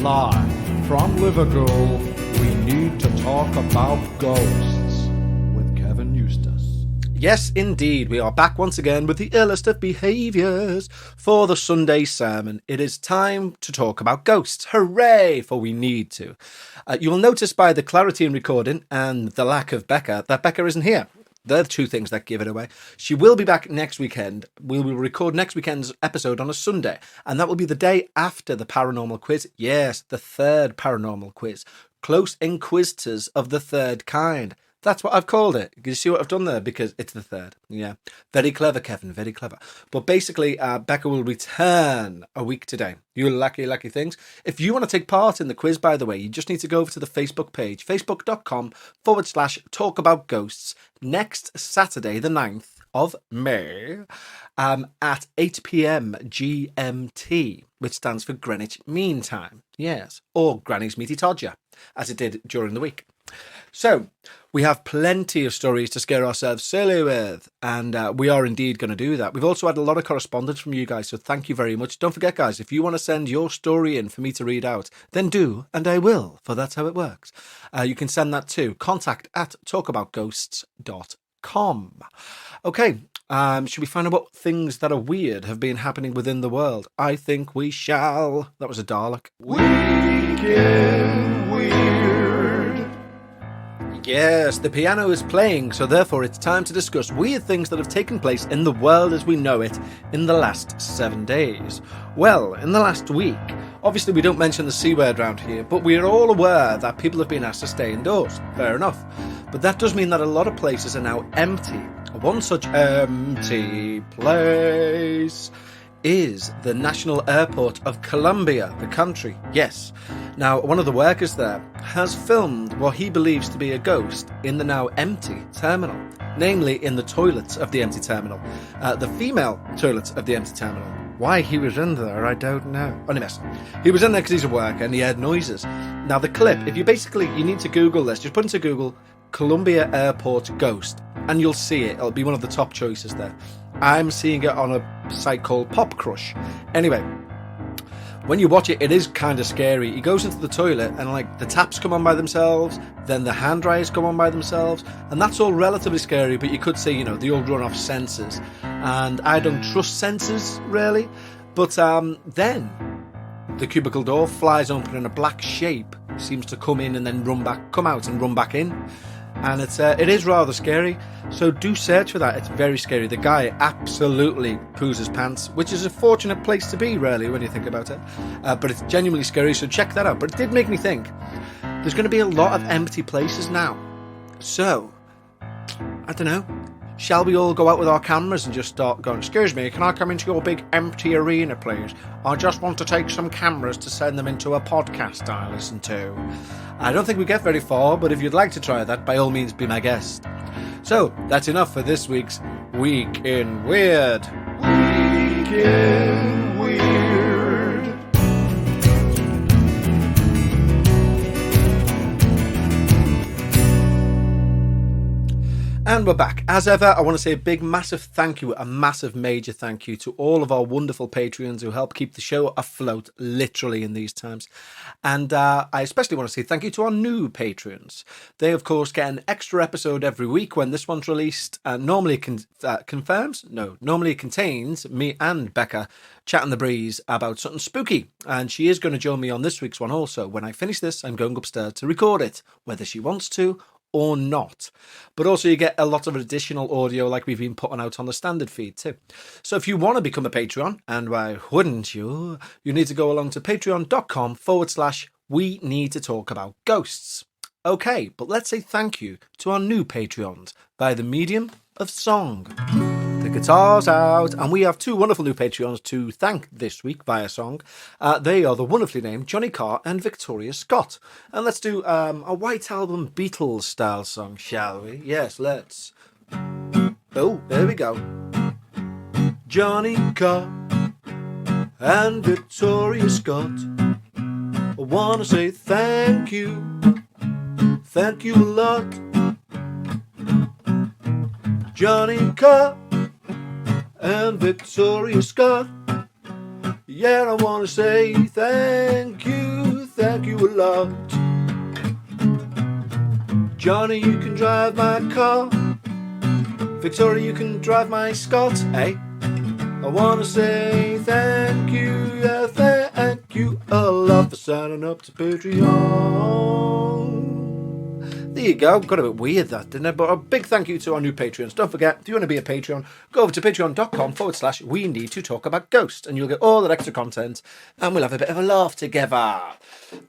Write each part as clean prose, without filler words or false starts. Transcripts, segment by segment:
Live from Liverpool, we need to talk about ghosts with Kevin Eustace. Yes, indeed, we are back once again with the illest of behaviours for the Sunday sermon. It is time to talk about ghosts. Hooray, for we need to. You will notice by the clarity in recording and the lack of Becca that Becca isn't here. They're the two things that give it away. She will be back next weekend. We will record next weekend's episode on a Sunday, and that will be the day after the paranormal quiz. Yes, the third paranormal quiz. Close Inquisitors of the third kind. That's what I've called it. You see what I've done there? Because it's the third. Yeah. Very clever, Kevin. Very clever. But basically, Becca will return a week today. You lucky, lucky things. If you want to take part in the quiz, by the way, you just need to go over to the Facebook page, facebook.com/talkaboutghosts, next Saturday, the 9th of May, at 8 p.m. GMT, which stands for Greenwich Mean Time. Yes. Or Granny's Meaty Todger, as it did during the week. So, we have plenty of stories to scare ourselves silly with, and we are indeed going to do that. We've also had a lot of correspondence from you guys, so thank you very much. Don't forget, guys, if you want to send your story in for me to read out, then do, and I will, for that's how it works. You can send that to contact@talkaboutghosts.com. Okay, should we find out what things that are weird have been happening within the world? I think we shall. That was a Dalek. Weekend Weird. Yes, the piano is playing, so therefore it's time to discuss weird things that have taken place in the world as we know it in the last 7 days. Well, in the last week, obviously we don't mention the C word around here, but we are all aware that people have been asked to stay indoors. Fair enough. But that does mean that a lot of places are now empty. One such empty place is the National Airport of Colombia, the country. Yes. Now, one of the workers there has filmed what he believes to be a ghost in the now empty terminal, namely in the toilets of the empty terminal, the female toilets of the empty terminal. Why he was in there, I don't know. Anyways, he was in there because he's a worker and he heard noises. Now, the clip, if you need to Google this, just put into Google Colombia Airport Ghost, and you'll see it. It'll be one of the top choices there. I'm seeing it on a site called Pop Crush. Anyway, when you watch it, it is kind of scary. He goes into the toilet and the taps come on by themselves, then the hand dryers come on by themselves, and that's all relatively scary, but you could say, they all run off sensors. And I don't trust sensors, really. But then the cubicle door flies open and a black shape seems to come in and then come out and run back in. And it is rather scary, so do search for that. It's very scary. The guy absolutely poos his pants, which is a fortunate place to be, really, when you think about it. But it's genuinely scary, so check that out. But it did make me think, there's going to be a lot of empty places now. So, I don't know, shall we all go out with our cameras and just start going, "Excuse me, can I come into your big empty arena, please? I just want to take some cameras to send them into a podcast I listen to." I don't think we get very far, but if you'd like to try that, by all means, be my guest. So, that's enough for this week's Week in Weird. Weekend Weird. And we're back. As ever, I want to say a big, massive thank you, a massive, major thank you to all of our wonderful Patreons who help keep the show afloat, literally, in these times. And I especially want to say thank you to our new Patreons. They, of course, get an extra episode every week when this one's released. Normally contains me and Becca chatting the breeze about something spooky. And she is going to join me on this week's one also. When I finish this, I'm going upstairs to record it, whether she wants to or not. But also you get a lot of additional audio like we've been putting out on the standard feed too. So if you want to become a Patreon, and why wouldn't you need to go along to patreon.com/we need to talk about ghosts. Okay, but let's say thank you to our new Patreons by the medium of song. The guitar's out, and we have two wonderful new Patreons to thank this week via song. They are the wonderfully named Johnny Carr and Victoria Scott. And let's do a White Album Beatles style song, shall we? Yes, let's. Oh, there we go. Johnny Carr and Victoria Scott, I want to say thank you a lot. Johnny Carr and Victoria Scott, yeah, I want to say thank you thank you a lot. Johnny, you can drive my car. Victoria, you can drive my Scott, eh? I wanna say thank you, yeah, thank you a lot for signing up to Patreon. There you go. Got a bit weird that, didn't it? But a big thank you to our new Patreons. Don't forget, if you want to be a Patreon, go over to patreon.com/we need to talk about ghosts, and you'll get all that extra content, and we'll have a bit of a laugh together.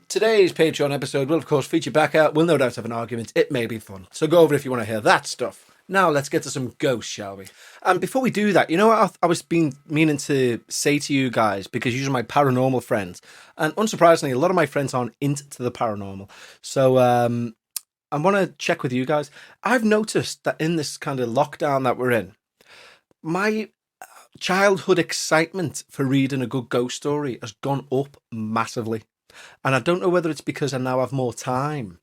Today's Patreon episode will, of course, feature Becca. We'll no doubt have an argument. It may be fun. So go over if you want to hear that stuff. Now let's get to some ghosts, shall we? And before we do that, you know what I was meaning to say to you guys, because you're my paranormal friends, and unsurprisingly, a lot of my friends aren't into the paranormal. So I want to check with you guys. I've noticed that in this kind of lockdown that we're in, my childhood excitement for reading a good ghost story has gone up massively. And I don't know whether it's because I now have more time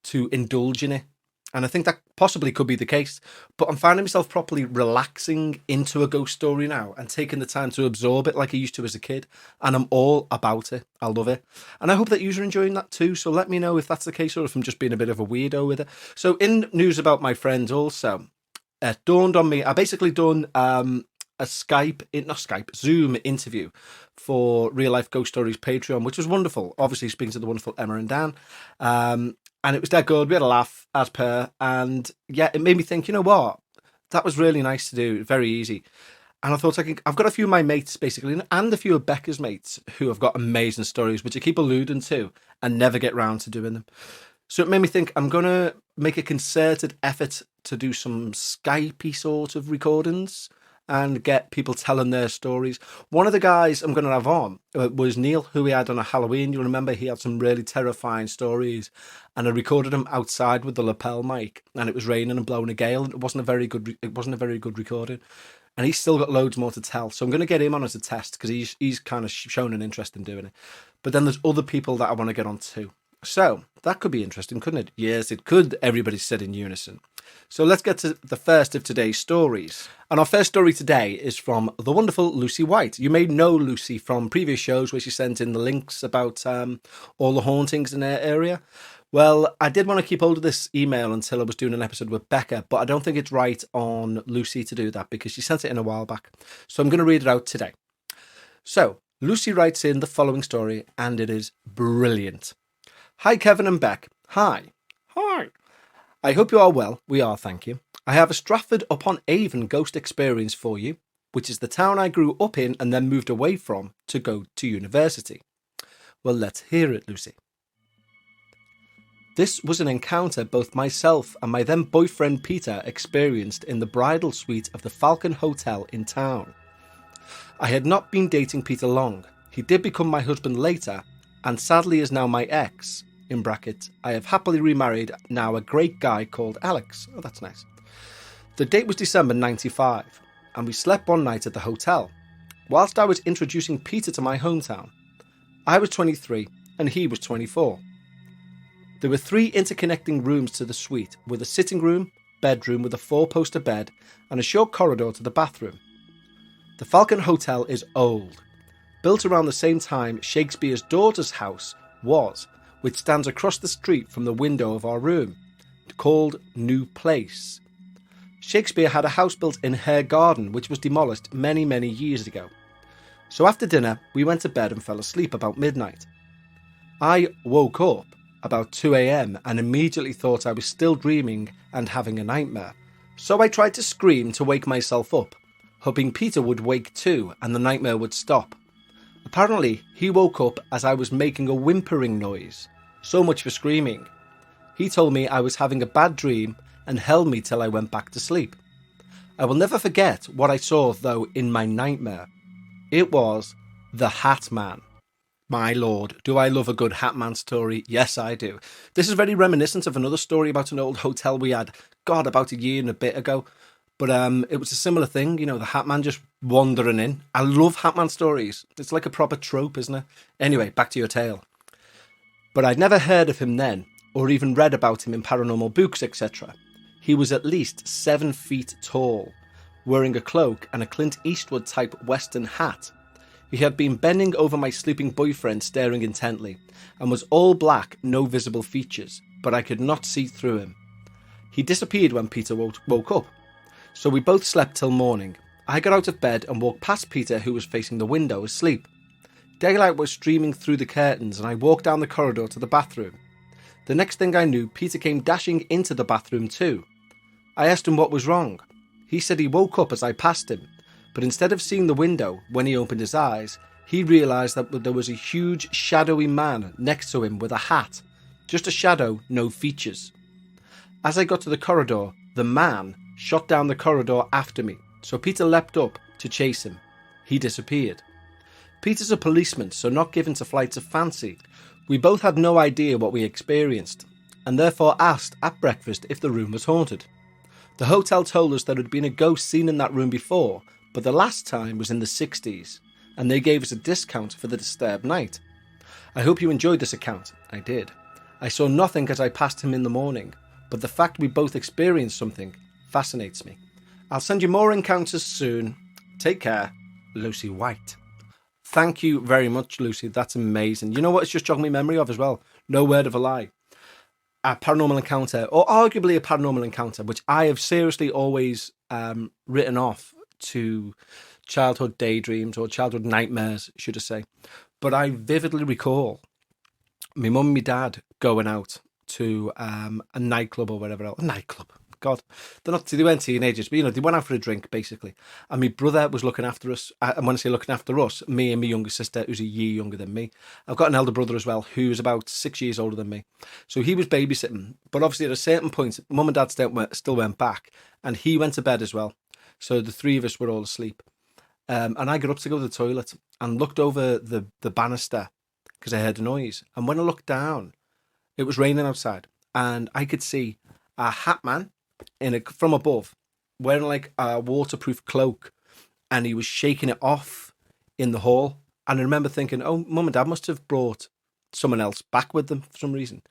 to indulge in it. And I think that possibly could be the case. But I'm finding myself properly relaxing into a ghost story now and taking the time to absorb it like I used to as a kid. And I'm all about it. I love it. And I hope that you're enjoying that too. So let me know if that's the case or if I'm just being a bit of a weirdo with it. So in news about my friends also, it dawned on me, I basically done a Zoom interview for Real Life Ghost Stories Patreon, which was wonderful. Obviously speaking to the wonderful Emma and Dan. And it was dead good. We had a laugh as per. And yeah, it made me think, you know what? That was really nice to do. Very easy. And I thought I've got a few of my mates basically, and a few of Becca's mates who have got amazing stories, which I keep alluding to and never get round to doing them. So it made me think I'm going to make a concerted effort to do some Skypey sort of recordings and get people telling their stories. One of the guys I'm going to have on was Neil, who we had on a Halloween. You remember he had some really terrifying stories, and I recorded him outside with the lapel mic, and it was raining and blowing a gale. And it wasn't a very good recording, and he's still got loads more to tell. So I'm going to get him on as a test because he's kind of shown an interest in doing it. But then there's other people that I want to get on too. So that could be interesting, couldn't it? Yes, it could. Everybody said in unison. So let's get to the first of today's stories. And our first story today is from the wonderful Lucy White. You may know Lucy from previous shows where she sent in the links about all the hauntings in her area. Well, I did want to keep hold of this email until I was doing an episode with Becca, but I don't think it's right on Lucy to do that because she sent it in a while back. So I'm going to read it out today. So Lucy writes in the following story, and it is brilliant. Hi, Kevin and Beck. Hi. Hi. I hope you are well. We are, thank you. I have a Stratford-upon-Avon ghost experience for you, which is the town I grew up in and then moved away from to go to university. Well, let's hear it, Lucy. This was an encounter both myself and my then boyfriend Peter experienced in the bridal suite of the Falcon Hotel in town. I had not been dating Peter long. He did become my husband later, and sadly is now my ex. In brackets, I have happily remarried now a great guy called Alex. Oh, that's nice. The date was December 95, and we slept one night at the hotel, whilst I was introducing Peter to my hometown. I was 23, and he was 24. There were 3 interconnecting rooms to the suite, with a sitting room, bedroom with a 4-poster bed, and a short corridor to the bathroom. The Falcon Hotel is old, built around the same time Shakespeare's daughter's house was, which stands across the street from the window of our room, called New Place. Shakespeare had a house built in Hare Garden, which was demolished many, many years ago. So after dinner, we went to bed and fell asleep about midnight. I woke up about 2 a.m. and immediately thought I was still dreaming and having a nightmare. So I tried to scream to wake myself up, hoping Peter would wake too and the nightmare would stop. Apparently, he woke up as I was making a whimpering noise. So much for screaming. He told me I was having a bad dream and held me till I went back to sleep. I will never forget what I saw, though, in my nightmare. It was the Hat Man. My lord, do I love a good Hat Man story? Yes, I do. This is very reminiscent of another story about an old hotel we had, about a year and a bit ago. But it was a similar thing, you know, the Hat Man just wandering in. I love Hat Man stories. It's like a proper trope, isn't it? Anyway, back to your tale. But I'd never heard of him then, or even read about him in paranormal books, etc. He was at least 7 feet tall, wearing a cloak and a Clint Eastwood type Western hat. He had been bending over my sleeping boyfriend, staring intently, and was all black, no visible features, but I could not see through him. He disappeared when Peter woke up, so we both slept till morning. I got out of bed and walked past Peter, who was facing the window, asleep. Daylight was streaming through the curtains, and I walked down the corridor to the bathroom. The next thing I knew, Peter came dashing into the bathroom too. I asked him what was wrong. He said he woke up as I passed him, but instead of seeing the window, when he opened his eyes, he realised that there was a huge, shadowy man next to him with a hat. Just a shadow, no features. As I got to the corridor, the man shot down the corridor after me, so Peter leapt up to chase him. He disappeared. Peter's a policeman, so not given to flights of fancy. We both had no idea what we experienced, and therefore asked at breakfast if the room was haunted. The hotel told us there had been a ghost seen in that room before, but the last time was in the 60s, and they gave us a discount for the disturbed night. I hope you enjoyed this account. I did. I saw nothing as I passed him in the morning, but the fact we both experienced something fascinates me. I'll send you more encounters soon. Take care, Lucy White. Thank you very much, Lucy. That's amazing. You know what it's just jogged my memory of as well? No word of a lie. A paranormal encounter, or arguably a paranormal encounter, which I have seriously always written off to childhood daydreams or childhood nightmares, should I say. But I vividly recall my mum and my dad going out to a nightclub or whatever else. A nightclub. God, they weren't teenagers, but they went out for a drink basically. And my brother was looking after us. And when I say looking after us, me and my younger sister, who's a year younger than me. I've got an elder brother as well, who's about 6 years older than me. So he was babysitting. But obviously at a certain point, mum and dad still went back, and he went to bed as well. So the three of us were all asleep. And I got up to go to the toilet and looked over the banister because I heard a noise. And when I looked down, it was raining outside, and I could see a hat man from above, wearing like a waterproof cloak, and he was shaking it off in the hall. And I remember thinking, oh, mum and dad must have brought someone else back with them for some reason.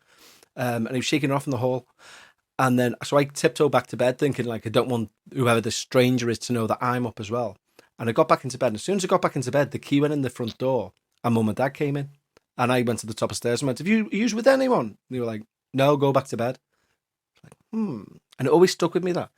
And he was shaking it off in the hall. And then, so I tiptoed back to bed thinking, like, I don't want whoever this stranger is to know that I'm up as well. And I got back into bed. And as soon as I got back into bed, the key went in the front door, and mum and dad came in. And I went to the top of the stairs and went, are you with anyone? And they were like, no, go back to bed. Like, And it always stuck with me that.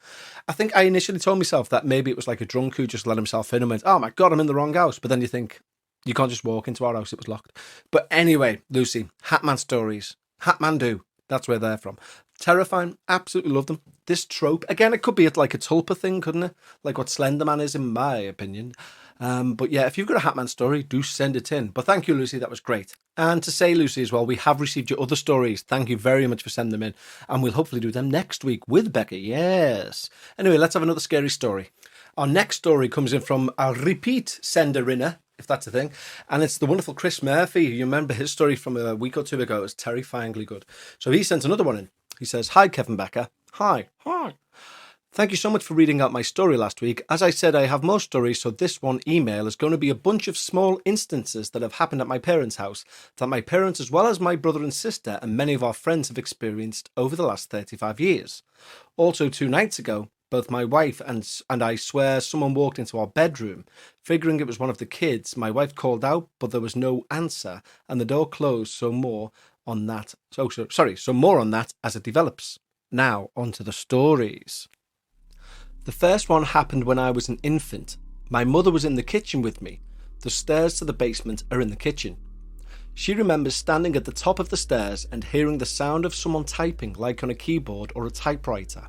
I think I initially told myself that maybe it was like a drunk who just let himself in and went, oh my God, I'm in the wrong house. But then you think, you can't just walk into our house, it was locked. But anyway, Lucy, Hatman stories. Hatman do. That's where they're from. Terrifying. Absolutely love them. This trope, again, it could be like a tulpa thing, couldn't it? Like what Slenderman is, in my opinion. But yeah, if you've got a Hatman story, do send it in. But thank you, Lucy. That was great. And to say, Lucy, as well, we have received your other stories. Thank you very much for sending them in. And we'll hopefully do them next week with Becca. Yes. Anyway, let's have another scary story. Our next story comes in from a repeat sender-inner, if that's a thing. And it's the wonderful Chris Murphy. You remember his story from a week or two ago. It was terrifyingly good. So he sent another one in. He says, hi, Kevin Becca. Hi. Thank you so much for reading out my story last week. As I said, I have more stories, so this one email is going to be a bunch of small instances that have happened at my parents' house that my parents, as well as my brother and sister and many of our friends, have experienced over the last 35 years. Also, 2 nights ago, both my wife and I swear someone walked into our bedroom. Figuring it was one of the kids, my wife called out, but there was no answer, and the door closed, so more on that. So more on that as it develops. Now, onto the stories. The first one happened when I was an infant. My mother was in the kitchen with me. The stairs to the basement are in the kitchen. She remembers standing at the top of the stairs and hearing the sound of someone typing, like on a keyboard or a typewriter.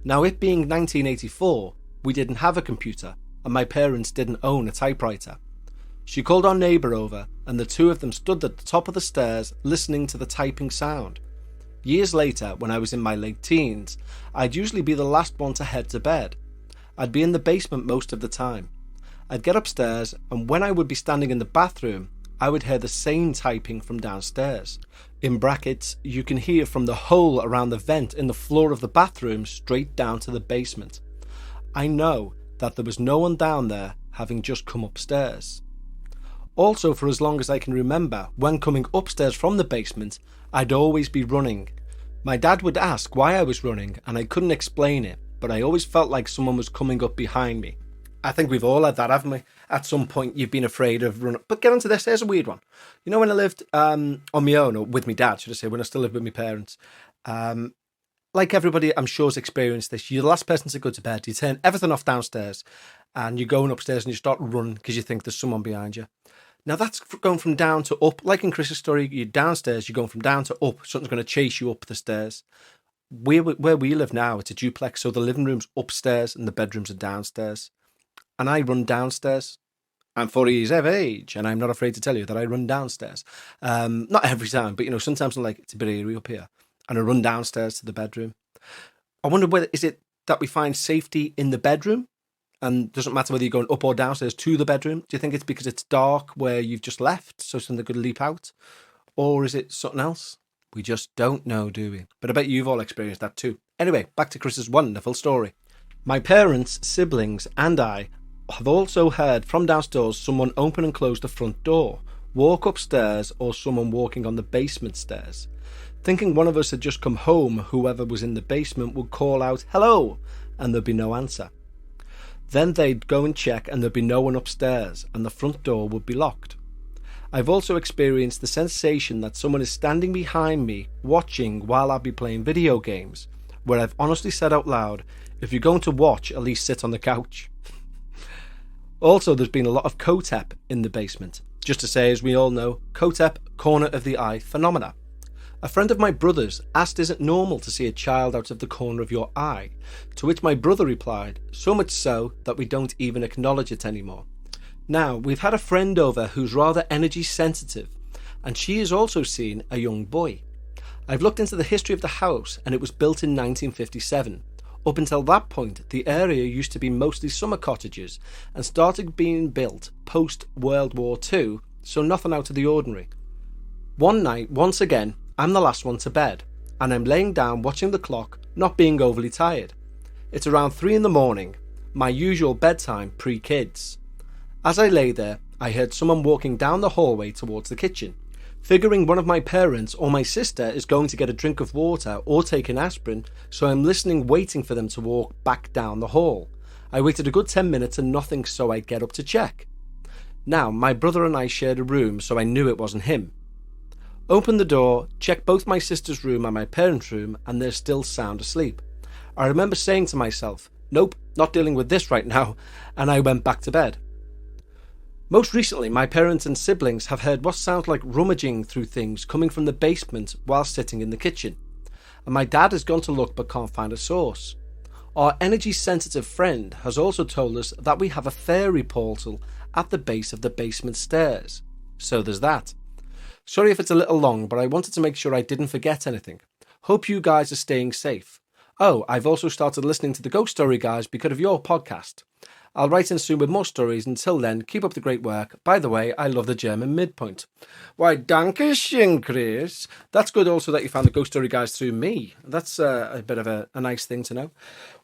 Now, it being 1984, we didn't have a computer, and my parents didn't own a typewriter. She called our neighbour over, and the two of them stood at the top of the stairs listening to the typing sound. Years later, when I was in my late teens, I'd usually be the last one to head to bed. I'd be in the basement most of the time. I'd get upstairs, and when I would be standing in the bathroom, I would hear the same typing from downstairs. In brackets, you can hear from the hole around the vent in the floor of the bathroom straight down to the basement. I know that there was no one down there, having just come upstairs. Also, for as long as I can remember, when coming upstairs from the basement, I'd always be running. My dad would ask why I was running, and I couldn't explain it, but I always felt like someone was coming up behind me. I think we've all had that, haven't we? At some point, you've been afraid of running. But get onto this. Here's a weird one. You know, when I lived on my own, or with my dad, should I say, when I still lived with my parents, like everybody, I'm sure has experienced this. You're the last person to go to bed. You turn everything off downstairs, and you're going upstairs, and you start running because you think there's someone behind you. Now, that's going from down to up. Like in Chris's story, you're downstairs, you're going from down to up. Something's going to chase you up the stairs. Where we live now, it's a duplex, so the living room's upstairs and the bedrooms are downstairs. And I run downstairs. I'm 40 years of age, and I'm not afraid to tell you that I run downstairs. Not every time, but, sometimes I'm like, it's a bit eerie up here. And I run downstairs to the bedroom. I wonder whether, is it that we find safety in the bedroom? And it doesn't matter whether you're going up or downstairs to the bedroom. Do you think it's because it's dark where you've just left, so something could leap out? Or is it something else? We just don't know, do we? But I bet you've all experienced that too. Anyway, back to Chris's wonderful story. My parents, siblings, and I have also heard from downstairs someone open and close the front door, walk upstairs, or someone walking on the basement stairs. Thinking one of us had just come home, whoever was in the basement would call out, "Hello," and there'd be no answer. Then they'd go and check and there'd be no one upstairs and the front door would be locked. I've also experienced the sensation that someone is standing behind me watching while I'll be playing video games, where I've honestly said out loud, if you're going to watch, at least sit on the couch. Also, there's been a lot of COTEP in the basement. Just to say, as we all know, COTEP, corner of the eye phenomena. A friend of my brother's asked, is it normal to see a child out of the corner of your eye? To which my brother replied, so much so that we don't even acknowledge it anymore. Now, we've had a friend over who's rather energy sensitive, and she has also seen a young boy. I've looked into the history of the house, and it was built in 1957. Up until that point, the area used to be mostly summer cottages, and started being built post-World War II, so nothing out of the ordinary. One night, once again, I'm the last one to bed, and I'm laying down watching the clock, not being overly tired. It's around 3 a.m, my usual bedtime pre-kids. As I lay there, I heard someone walking down the hallway towards the kitchen. Figuring one of my parents or my sister is going to get a drink of water or take an aspirin, so I'm listening, waiting for them to walk back down the hall. I waited a good 10 minutes and nothing, so I get up to check. Now, my brother and I shared a room, so I knew it wasn't him. Opened the door, checked both my sister's room and my parents' room, and they're still sound asleep. I remember saying to myself, nope, not dealing with this right now, and I went back to bed. Most recently, my parents and siblings have heard what sounds like rummaging through things coming from the basement while sitting in the kitchen, and my dad has gone to look but can't find a source. Our energy-sensitive friend has also told us that we have a fairy portal at the base of the basement stairs. So there's that. Sorry if it's a little long, but I wanted to make sure I didn't forget anything. Hope you guys are staying safe. Oh, I've also started listening to the Ghost Story Guys because of your podcast. I'll write in soon with more stories. Until then, keep up the great work. By the way, I love the German midpoint. Why, dankeschön, Chris. That's good also that you found the Ghost Story Guys through me. That's a bit of a nice thing to know.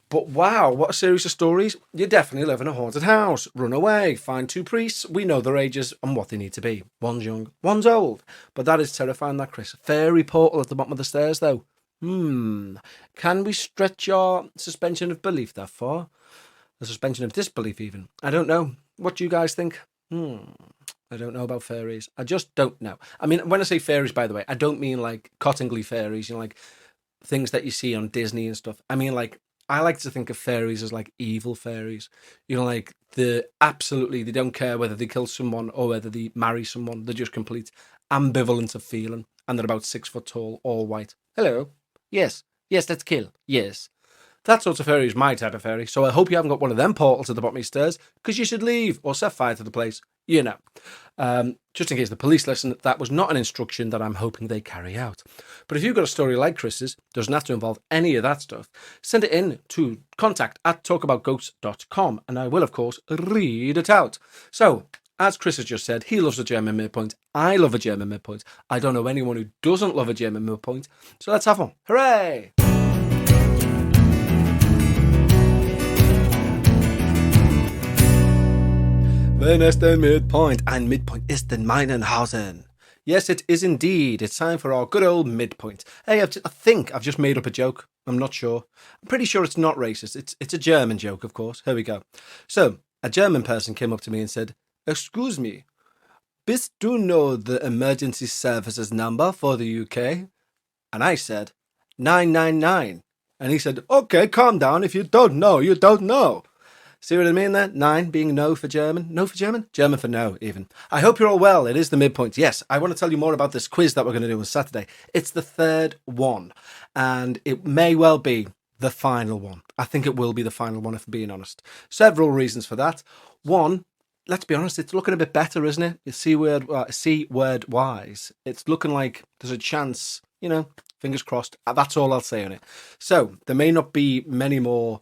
But wow, what a series of stories. You definitely live in a haunted house. Run away, find 2 priests. We know their ages and what they need to be. One's young, one's old. But that is terrifying, that, Chris. Fairy portal at the bottom of the stairs, though. Can we stretch our suspension of belief that far? The suspension of disbelief, even. I don't know. What do you guys think? I don't know about fairies. I just don't know. I mean, when I say fairies, by the way, I don't mean like Cottingley fairies, like things that you see on Disney and stuff. I mean, like, I like to think of fairies as like evil fairies. Like they don't care whether they kill someone or whether they marry someone. They're just complete ambivalence of feeling. And they're about 6 foot tall, all white. Hello. Yes, let's kill. Yes. That sort of fairy is my type of fairy, so I hope you haven't got one of them portals at the bottom of your stairs, because you should leave or set fire to the place. Just in case the police listen, that was not an instruction that I'm hoping they carry out. But if you've got a story like Chris's, doesn't have to involve any of that stuff, send it in to contact@talkaboutghosts.com, and I will, of course, read it out. So, as Chris has just said, he loves a German midpoint. I love a German midpoint. I don't know anyone who doesn't love a German midpoint. So let's have one. Hooray! Wenn es den Midpoint, ein Midpoint ist in meinen Hausen. Yes, it is indeed. It's time for our good old midpoint. Hey, I think I've just made up a joke. I'm not sure. I'm pretty sure it's not racist. It's a German joke, of course. Here we go. So, a German person came up to me and said, "Excuse me, bist du know the emergency services number for the UK?" And I said, 999. And he said, "Okay, calm down. If you don't know, you don't know." See what I mean there? 9 being no for German. No for German? German for no, even. I hope you're all well. It is the midpoint. Yes, I want to tell you more about this quiz that we're going to do on Saturday. It's the third one, and it may well be the final one. I think it will be the final one, if I'm being honest. Several reasons for that. One, let's be honest, it's looking a bit better, isn't it? C-word wise. It's looking like there's a chance, fingers crossed. That's all I'll say on it. So there may not be many more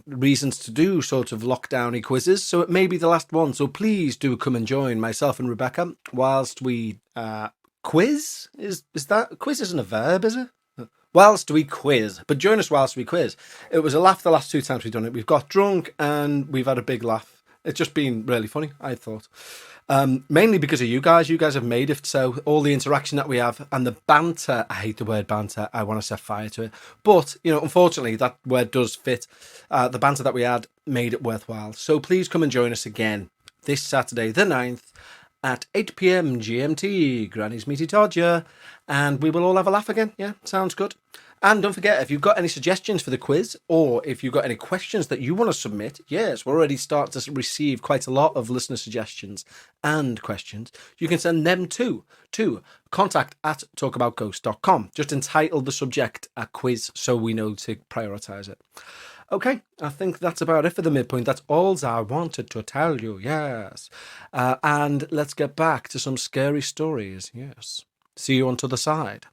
reasons to do sort of lockdowny quizzes, so it may be the last one. So please do come and join myself and Rebecca whilst we quiz. Is that quiz isn't a verb, is it? Whilst we quiz, but join us whilst we quiz. It was a laugh the last 2 times we've done it. We've got drunk and we've had a big laugh. It's just been really funny, I thought. Mainly because of you guys. You guys have made it so. All the interaction that we have and the banter. I hate the word banter. I want to set fire to it. But, unfortunately, that word does fit. The banter that we had made it worthwhile. So please come and join us again this Saturday, the 9th, at 8 p.m. GMT, Granny's Meaty Todger. And we will all have a laugh again. Yeah, sounds good. And don't forget, if you've got any suggestions for the quiz, or if you've got any questions that you want to submit, yes, we're already starting to receive quite a lot of listener suggestions and questions. You can send them to contact@talkaboutghosts.com. Just entitle the subject a quiz so we know to prioritise it. Okay, I think that's about it for the midpoint. That's all I wanted to tell you, yes. And let's get back to some scary stories, yes. See you on to the side.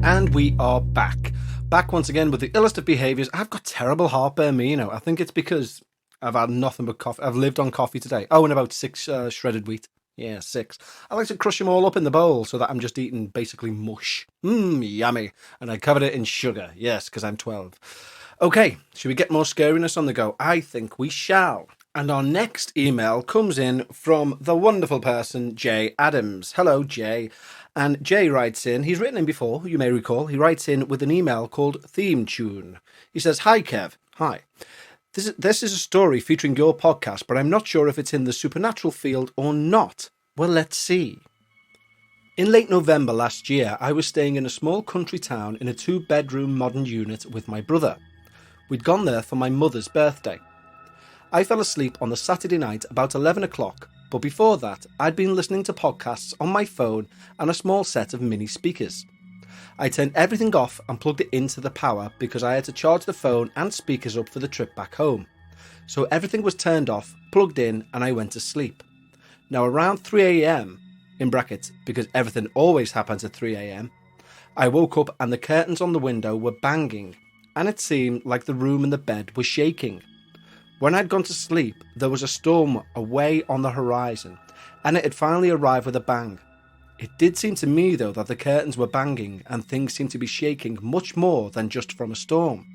And we are back. Back once again with the illest of behaviours. I've got terrible heartburn, I think it's because I've had nothing but coffee. I've lived on coffee today. Oh, and about 6 shredded wheat. Yeah, 6. I like to crush them all up in the bowl so that I'm just eating basically mush. Yummy. And I covered it in sugar. Yes, because I'm 12. Okay, should we get more scariness on the go? I think we shall. And our next email comes in from the wonderful person, Jay Adams. Hello, Jay. And Jay writes in, he's written in before, you may recall, he writes in with an email called Theme Tune. He says, "Hi, Kev. Hi. This is a story featuring your podcast, but I'm not sure if it's in the supernatural field or not. Well, let's see. In late November last year, I was staying in a small country town in a 2-bedroom modern unit with my brother. We'd gone there for my mother's birthday. I fell asleep on the Saturday night about 11 o'clock, but before that, I'd been listening to podcasts on my phone and a small set of mini speakers. I turned everything off and plugged it into the power because I had to charge the phone and speakers up for the trip back home. So everything was turned off, plugged in, and I went to sleep. Now around 3 a.m, in brackets, because everything always happens at 3 a.m, I woke up and the curtains on the window were banging, and it seemed like the room and the bed were shaking. When I'd gone to sleep, there was a storm away on the horizon, and it had finally arrived with a bang. It did seem to me, though, that the curtains were banging and things seemed to be shaking much more than just from a storm.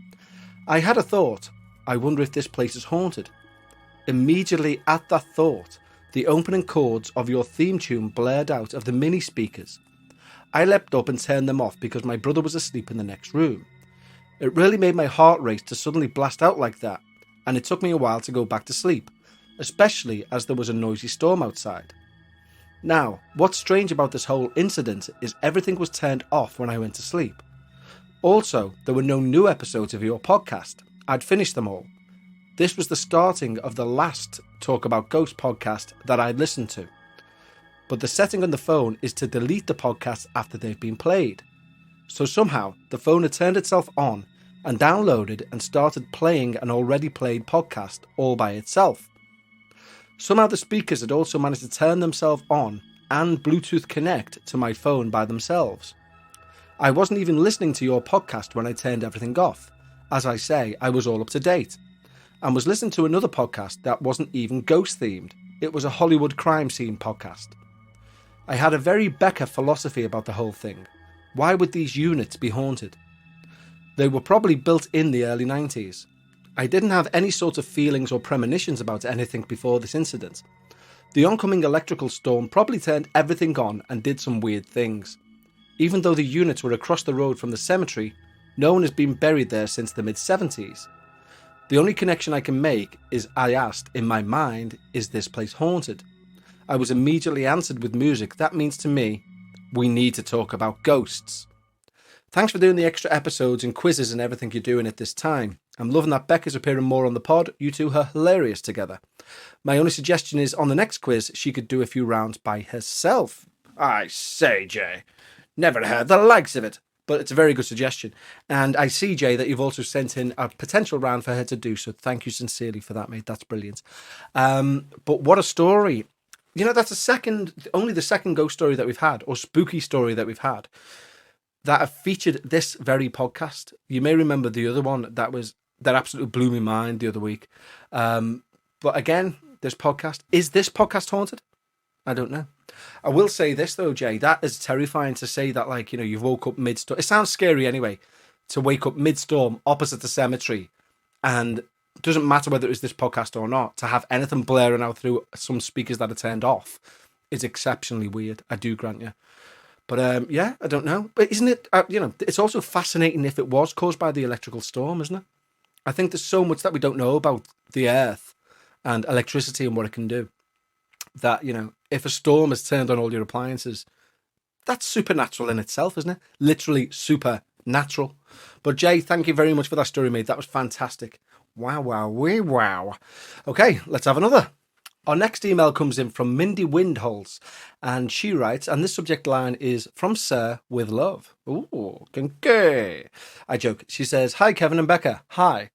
I had a thought, I wonder if this place is haunted. Immediately at that thought, the opening chords of your theme tune blared out of the mini speakers. I leapt up and turned them off because my brother was asleep in the next room. It really made my heart race to suddenly blast out like that, and it took me a while to go back to sleep, especially as there was a noisy storm outside. Now, what's strange about this whole incident is everything was turned off when I went to sleep. Also, there were no new episodes of your podcast. I'd finished them all. This was the starting of the last Talk About Ghosts podcast that I'd listened to. But the setting on the phone is to delete the podcasts after they've been played. So somehow, the phone had turned itself on and downloaded and started playing an already played podcast all by itself. Somehow the speakers had also managed to turn themselves on and Bluetooth connect to my phone by themselves. I wasn't even listening to your podcast when I turned everything off. As I say, I was all up to date, and was listening to another podcast that wasn't even ghost themed. It was a Hollywood crime scene podcast. I had a very Becca philosophy about the whole thing. Why would these units be haunted? They were probably built in the early 90s. I didn't have any sort of feelings or premonitions about anything before this incident. The oncoming electrical storm probably turned everything on and did some weird things. Even though the units were across the road from the cemetery, no one has been buried there since the mid-70s. The only connection I can make is I asked, in my mind, is this place haunted? I was immediately answered with music. That means to me, we need to talk about ghosts. Thanks for doing the extra episodes and quizzes and everything you're doing at this time. I'm loving that Becca's appearing more on the pod. You two are hilarious together. My only suggestion is on the next quiz, she could do a few rounds by herself. I say, Jay, never heard the likes of it. But it's a very good suggestion. And I see, Jay, that you've also sent in a potential round for her to do. So thank you sincerely for that, mate. That's brilliant. But what a story. You know, that's only the second ghost story that we've had, or spooky story that we've had, that have featured this very podcast. You may remember the other one that absolutely blew my mind the other week. But again, is this podcast haunted? I don't know. I will say this though, Jay, that is terrifying to say that, like, you know, you've woke up mid-storm. It sounds scary anyway, to wake up mid-storm opposite the cemetery, and it doesn't matter whether it's this podcast or not, to have anything blaring out through some speakers that are turned off is exceptionally weird. I do grant you. But yeah, I don't know. But isn't it, it's also fascinating if it was caused by the electrical storm, isn't it? I think there's so much that we don't know about the earth and electricity and what it can do, that, you know, if a storm has turned on all your appliances, that's supernatural in itself, isn't it? Literally supernatural. But Jay, thank you very much for that story, mate. That was fantastic. Wow. Okay, let's have another. Our next email comes in from Mindy Windholes, and she writes, and this subject line is from Sir with love. Ooh, okay. I joke. She says, "Hi, Kevin and Becca. Hi.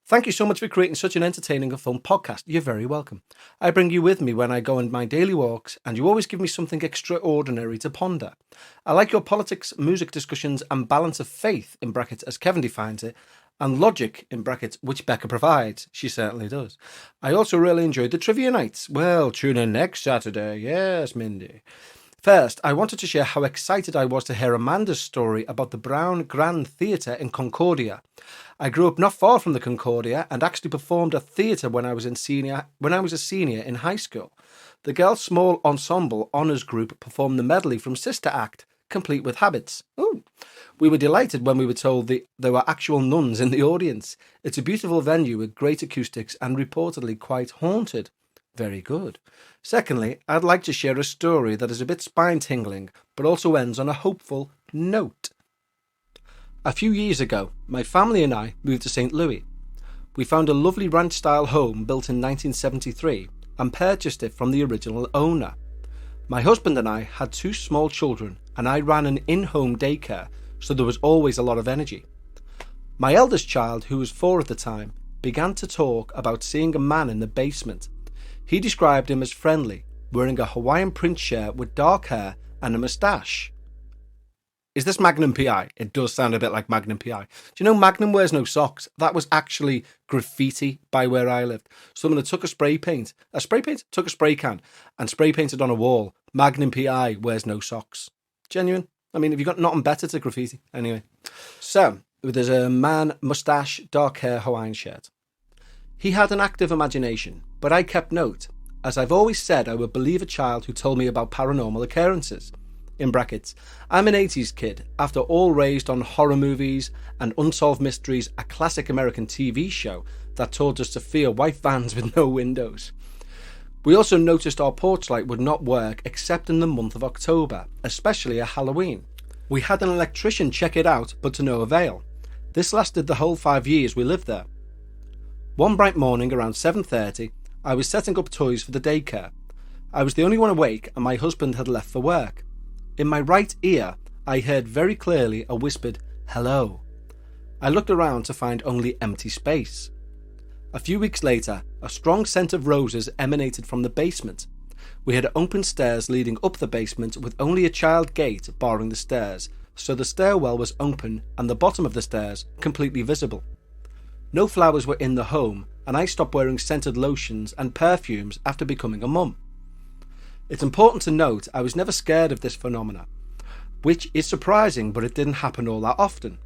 Thank you so much for creating such an entertaining and fun podcast. You're very welcome. I bring you with me when I go on my daily walks, and you always give me something extraordinary to ponder. I like your politics, music discussions, and balance of faith, in brackets, as Kevin defines it, and logic, in brackets, which Becca provides. She certainly does. I also really enjoyed the trivia nights. Well, tune in next Saturday. Yes, Mindy. First, I wanted to share how excited I was to hear Amanda's story about the Brown Grand Theatre in Concordia. I grew up not far from the Concordia and actually performed at theatre when I was a senior in high school. The girls' small ensemble honours group performed the medley from Sister Act, complete with habits. Ooh. We were delighted when we were told there were actual nuns in the audience. It's a beautiful venue with great acoustics and reportedly quite haunted. Very good. Secondly, I'd like to share a story that is a bit spine-tingling, but also ends on a hopeful note. A few years ago, my family and I moved to St. Louis. We found a lovely ranch-style home built in 1973 and purchased it from the original owner. My husband and I had 2 small children, and I ran an in-home daycare, so there was always a lot of energy. My eldest child, who was 4 at the time, began to talk about seeing a man in the basement. He described him as friendly, wearing a Hawaiian print shirt with dark hair and a moustache. Is this Magnum PI? It does sound a bit like Magnum PI. Do you know Magnum wears no socks? That was actually graffiti by where I lived. Someone took a spray can, and spray painted on a wall, Magnum PI wears no socks. Genuine. I mean, have you got nothing better to graffiti? Anyway. So, there's a man, moustache, dark hair, Hawaiian shirt. He had an active imagination, but I kept note, as I've always said I would believe a child who told me about paranormal occurrences. In brackets, I'm an 80s kid, after all raised on horror movies and Unsolved Mysteries, a classic American TV show that taught us to fear white vans with no windows. We also noticed our porch light would not work except in the month of October, especially at Halloween. We had an electrician check it out, but to no avail. This lasted the whole 5 years we lived there. One bright morning around 7:30, I was setting up toys for the daycare. I was the only one awake and my husband had left for work. In my right ear, I heard very clearly a whispered, "Hello." I looked around to find only empty space. A few weeks later, a strong scent of roses emanated from the basement. We had open stairs leading up the basement with only a child gate barring the stairs, so the stairwell was open and the bottom of the stairs completely visible. No flowers were in the home, and I stopped wearing scented lotions and perfumes after becoming a mum. It's important to note I was never scared of this phenomena, which is surprising, but it didn't happen all that often.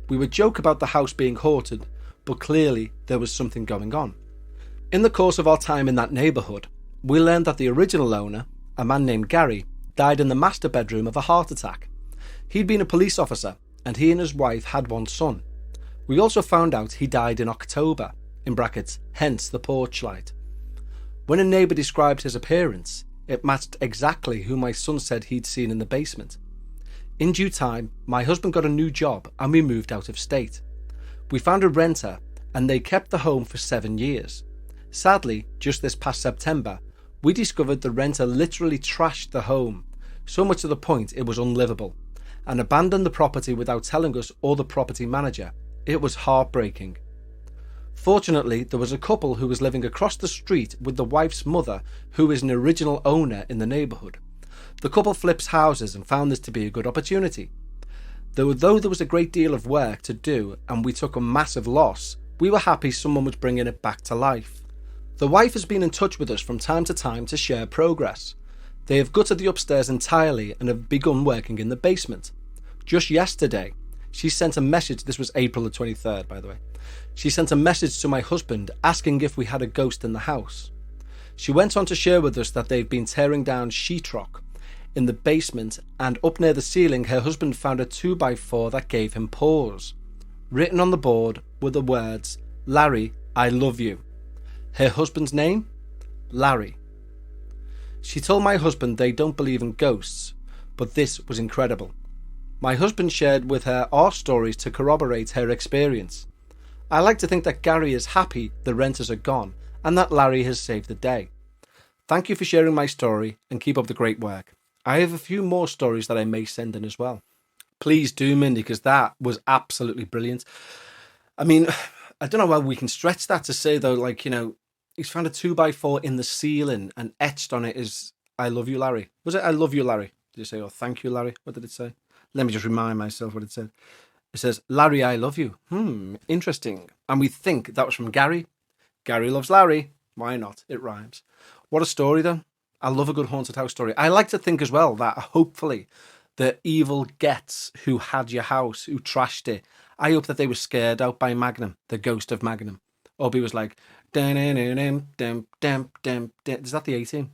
We would joke about the house being haunted, but clearly there was something going on. In the course of our time in that neighbourhood, we learned that the original owner, a man named Gary, died in the master bedroom of a heart attack. He'd been a police officer, and he and his wife had one son. We also found out he died in October, in brackets, hence the porch light. When a neighbour described his appearance, it matched exactly who my son said he'd seen in the basement. In due time, my husband got a new job and we moved out of state. We found a renter and they kept the home for 7 years. Sadly, just this past September, we discovered the renter literally trashed the home, so much to the point it was unlivable, and abandoned the property without telling us or the property manager. It was heartbreaking. Fortunately, there was a couple who was living across the street with the wife's mother, who is an original owner in the neighbourhood. The couple flips houses and found this to be a good opportunity. Though there was a great deal of work to do and we took a massive loss, we were happy someone was bringing it back to life. The wife has been in touch with us from time to time to share progress. They have gutted the upstairs entirely and have begun working in the basement. Just yesterday, she sent a message, this was April the 23rd by the way, she sent a message to my husband asking if we had a ghost in the house. She went on to share with us that they've been tearing down sheetrock in the basement, and up near the ceiling her husband found a 2x4 that gave him pause. Written on the board were the words, "Larry, I love you." Her husband's name? Larry. She told my husband they don't believe in ghosts, but this was incredible. My husband shared with her our stories to corroborate her experience. I like to think that Gary is happy the renters are gone and that Larry has saved the day. Thank you for sharing my story and keep up the great work. I have a few more stories that I may send in as well. Please do, Mindy, because that was absolutely brilliant. I mean, I don't know how we can stretch that to say, though, like, you know, he's found a 2x4 in the ceiling and etched on it is, "I love you, Larry." Was it, "I love you, Larry"? Did it say, "Oh, thank you, Larry"? What did it say? Let me just remind myself what it said. It says, "Larry, I love you." Interesting. And we think that was from Gary. Gary loves Larry. Why not? It rhymes. What a story, though. I love a good haunted house story. I like to think as well that hopefully the evil gets who had your house, who trashed it, I hope that they were scared out by Magnum, the ghost of Magnum. Obi was like, is that the 18?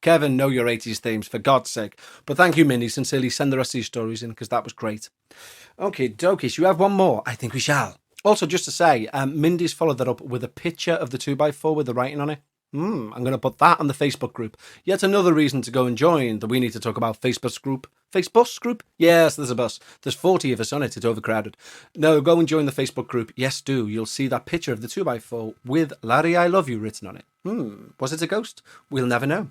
Kevin, know your 80s themes, for God's sake. But thank you, Mindy. Sincerely, send the rest of these stories in, because that was great. Okay, dokie, should we have one more? I think we shall. Also, just to say, Mindy's followed that up with a picture of the 2x4 with the writing on it. I'm going to put that on the Facebook group. Yet another reason to go and join the We Need to Talk About Facebook group. Facebook group? Yes, there's a bus. There's 40 of us on it. It's overcrowded. No, go and join the Facebook group. Yes, do. You'll see that picture of the 2x4 with "Larry, I love you" written on it. Was it a ghost? We'll never know.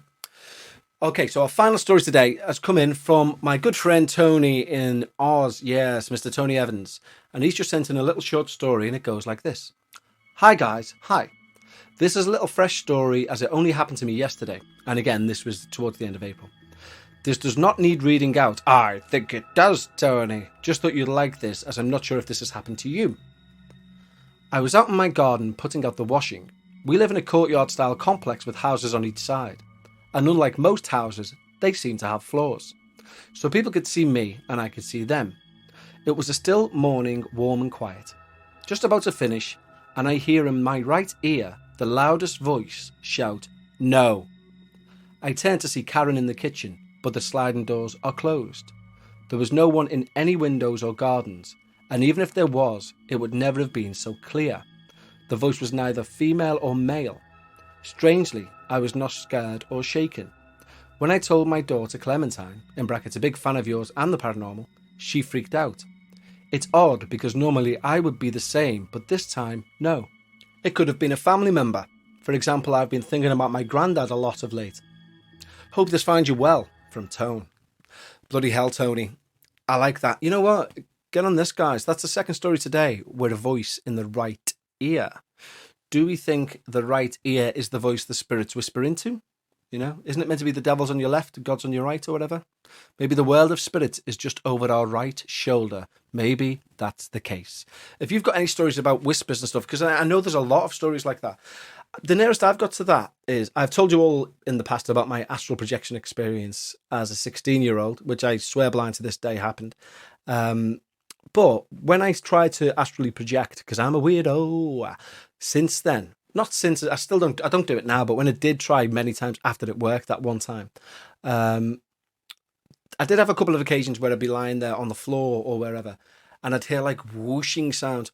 Okay, so our final story today has come in from my good friend Tony in Oz. Yes, Mr. Tony Evans. And he's just sent in a little short story, and it goes like this. Hi, guys. Hi. This is a little fresh story as it only happened to me yesterday. And again, this was towards the end of April. This does not need reading out. I think it does, Tony. Just thought you'd like this, as I'm not sure if this has happened to you. I was out in my garden putting out the washing. We live in a courtyard-style complex with houses on each side. And unlike most houses, they seem to have floors. So people could see me and I could see them. It was a still morning, warm and quiet. Just about to finish, and I hear in my right ear the loudest voice shout, "No." I turn to see Karen in the kitchen, but the sliding doors are closed. There was no one in any windows or gardens, and even if there was, it would never have been so clear. The voice was neither female or male. Strangely, I was not scared or shaken. When I told my daughter Clementine, in brackets a big fan of yours and the paranormal, she freaked out. It's odd because normally I would be the same, but this time, no. It could have been a family member. For example, I've been thinking about my granddad a lot of late. Hope this finds you well, from Tone. Bloody hell, Tony. I like that. You know what? Get on this, guys. That's the second story today with a voice in the right ear. Do we think the right ear is the voice the spirits whisper into? You know, isn't it meant to be the devil's on your left, God's on your right or whatever? Maybe the world of spirits is just over our right shoulder. Maybe that's the case. If you've got any stories about whispers and stuff, because I know there's a lot of stories like that. The nearest I've got to that is, I've told you all in the past about my astral projection experience as a 16-year-old, which I swear blind to this day happened. But when I tried to astrally project, because I'm a weirdo, since then, not since, I don't do it now, but when I did try many times after it worked that one time, I did have a couple of occasions where I'd be lying there on the floor or wherever, and I'd hear like whooshing sounds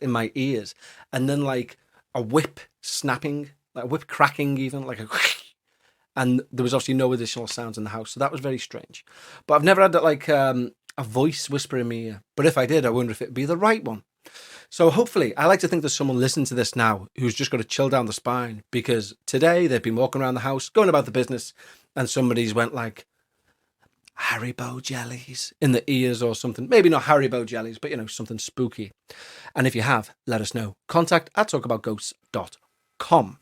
in my ears, and then like a whip snapping, like a whip cracking, even like a. And there was obviously no additional sounds in the house, so that was very strange. But I've never had that like a voice whisper in my ear. But if I did, I wonder if it'd be the right one. So hopefully, I like to think there's someone listening to this now who's just got to chill down the spine, because today they've been walking around the house, going about the business, and somebody's went like, Haribo jellies in the ears or something. Maybe not Haribo jellies, but something spooky. And if you have, let us know. contact@talkaboutghosts.com.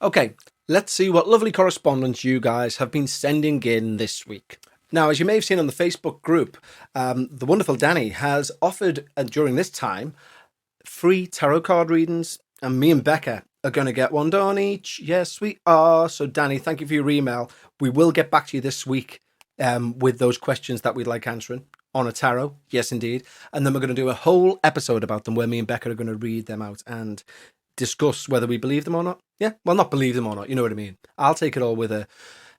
Okay, let's see what lovely correspondence you guys have been sending in this week. Now, as you may have seen on the Facebook group, the wonderful Danny has offered during this time free tarot card readings, and me and Becca are going to get one done each. Yes, we are. So, Danny, thank you for your email. We will get back to you this week with those questions that we'd like answering on a tarot. Yes, indeed. And then we're going to do a whole episode about them where me and Becca are going to read them out and discuss whether we believe them or not. Yeah, well, not believe them or not. You know what I mean? I'll take it all with a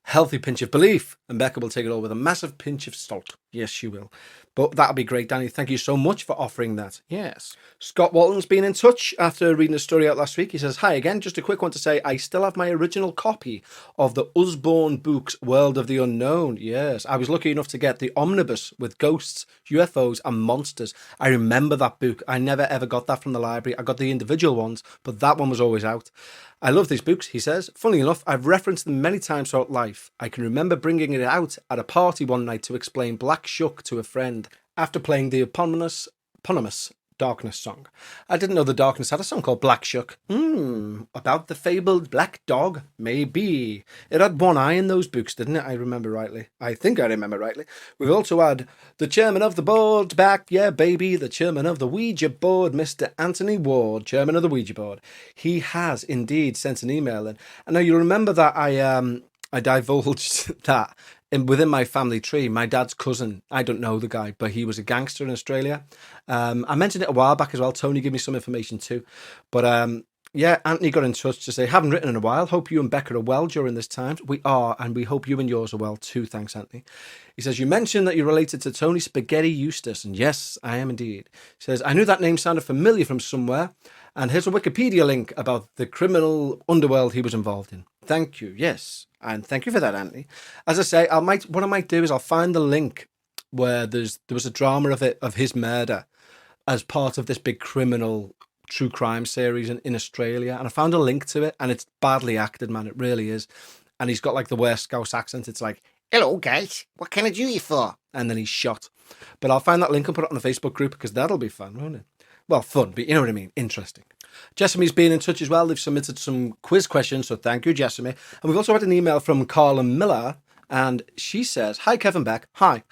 healthy pinch of belief, and Becca will take it all with a massive pinch of salt. Yes, she will. But that'll be great, Danny. Thank you so much for offering that. Yes. Scott Walton's been in touch after reading a story out last week. He says, hi again. Just a quick one to say, I still have my original copy of the Usborne books, World of the Unknown. Yes. I was lucky enough to get the omnibus with ghosts, UFOs and monsters. I remember that book. I never ever got that from the library. I got the individual ones, but that one was always out. I love these books, he says. Funnily enough, I've referenced them many times throughout life. I can remember bringing it out at a party one night to explain Black Shuck to a friend after playing the eponymous Darkness song. I didn't know the Darkness had a song called Black Shuck. About the fabled black dog? Maybe. It had one eye in those books, didn't it? I remember rightly. I think I remember rightly. We've also had the chairman of the board back, yeah, baby, the chairman of the Ouija board, Mr. Anthony Ward, chairman of the Ouija board. He has indeed sent an email in. And now you remember that I divulged that within my family tree, my dad's cousin, I don't know the guy, but he was a gangster in Australia. I mentioned it a while back as well. Tony gave me some information too. But yeah, Anthony got in touch to say, haven't written in a while. Hope you and Becca are well during this time. We are, and we hope you and yours are well too. Thanks, Anthony. He says, you mentioned that you're related to Tony Spaghetti Eustace. And yes, I am indeed. He says, I knew that name sounded familiar from somewhere. And here's a Wikipedia link about the criminal underworld he was involved in. Thank you. Yes. And thank you for that, Anthony. As I say, what I might do is I'll find the link where there was a drama of his murder as part of this big criminal true crime series in Australia. And I found a link to it, and it's badly acted, man. It really is. And he's got like the worst Scouse accent. It's like, hello, guys. What can I do you for? And then he's shot. But I'll find that link and put it on the Facebook group because that'll be fun, won't it? Well, fun, but you know what I mean. Interesting. Jessamy's been in touch as well. They've submitted some quiz questions, so thank you, Jessamy. And we've also had an email from Carla Miller, and she says, hi, Kevin Beck. Hi.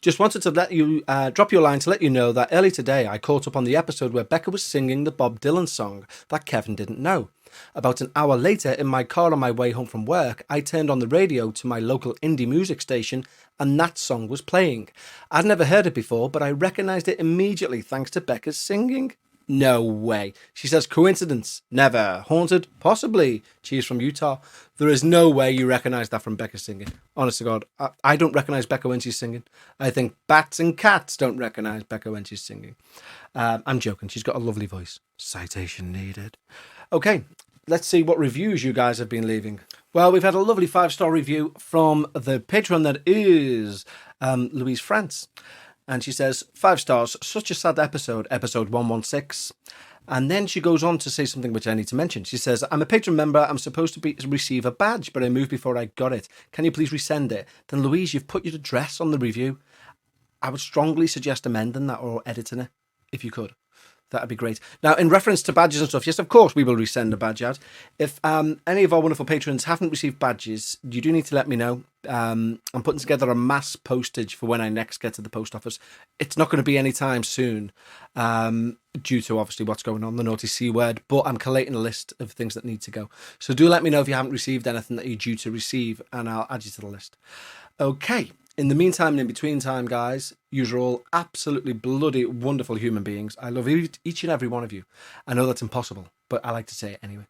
Just wanted to let you drop your line to let you know that early today I caught up on the episode where Becca was singing the Bob Dylan song that Kevin didn't know. About an hour later, in my car on my way home from work, I turned on the radio to my local indie music station, and that song was playing. I'd never heard it before, but I recognised it immediately thanks to Becca's singing. No way. She says, coincidence? Never. Haunted? Possibly. She's from Utah. There is no way you recognise that from Becca singing. Honest to God, I don't recognise Becca when she's singing. I think bats and cats don't recognise Becca when she's singing. I'm joking. She's got a lovely voice. Citation needed. Okay, let's see what reviews you guys have been leaving. Well, we've had a lovely 5-star review from the patron that is Louise France. And she says, 5 stars, such a sad episode 116. And then she goes on to say something which I need to mention. She says, I'm a patron member. I'm supposed to receive a badge, but I moved before I got it. Can you please resend it? Then, Louise, you've put your address on the review. I would strongly suggest amending that or editing it, if you could. That'd be great. Now, in reference to badges and stuff, yes, of course, we will resend a badge out. If any of our wonderful patrons haven't received badges, you do need to let me know. I'm putting together a mass postage for when I next get to the post office. It's not going to be any time soon, due to obviously what's going on, the naughty C word, but I'm collating a list of things that need to go. So do let me know if you haven't received anything that you're due to receive, and I'll add you to the list. Okay. In the meantime and in between time, guys, you're all absolutely bloody wonderful human beings. I love each and every one of you. I know that's impossible, but I like to say it anyway.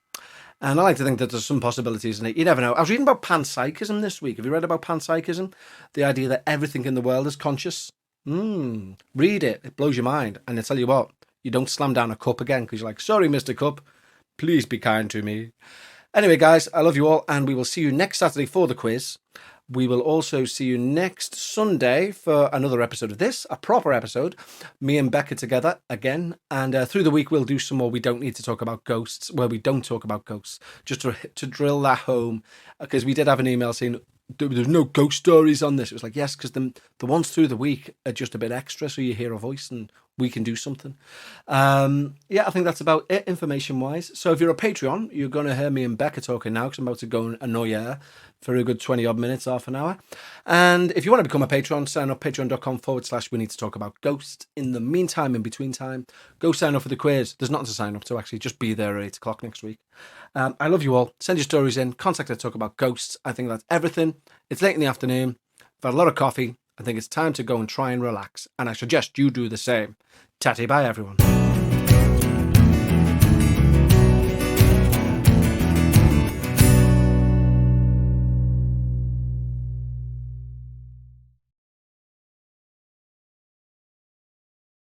And I like to think that there's some possibilities in it. You never know. I was reading about panpsychism this week. Have you read about panpsychism? The idea that everything in the world is conscious. Read it. It blows your mind. And I tell you what, you don't slam down a cup again because you're like, sorry, Mr. Cup, please be kind to me. Anyway, guys, I love you all, and we will see you next Saturday for the quiz. We will also see you next Sunday for another episode of this, a proper episode. Me and Becca together again. And through the week, we'll do some more We Don't Need to Talk About Ghosts, where we don't talk about ghosts, just to drill that home. Because we did have an email saying, there's no ghost stories on this. It was like, yes, because the ones through the week are just a bit extra, so you hear a voice and we can do something. Yeah, I think that's about it information-wise. So if you're a Patreon, you're going to hear me and Becca talking now because I'm about to go and annoy her for a good 20-odd minutes, half an hour. And if you want to become a Patreon, sign up patreon.com/we need to talk about ghosts. In the meantime, in between time, go sign up for the quiz. There's nothing to sign up to, actually. Just be there at 8 o'clock next week. I love you all. Send your stories in. Contact us, talk about ghosts. I think that's everything. It's late in the afternoon. I've had a lot of coffee. I think it's time to go and try and relax. And I suggest you do the same. Tatty bye, everyone.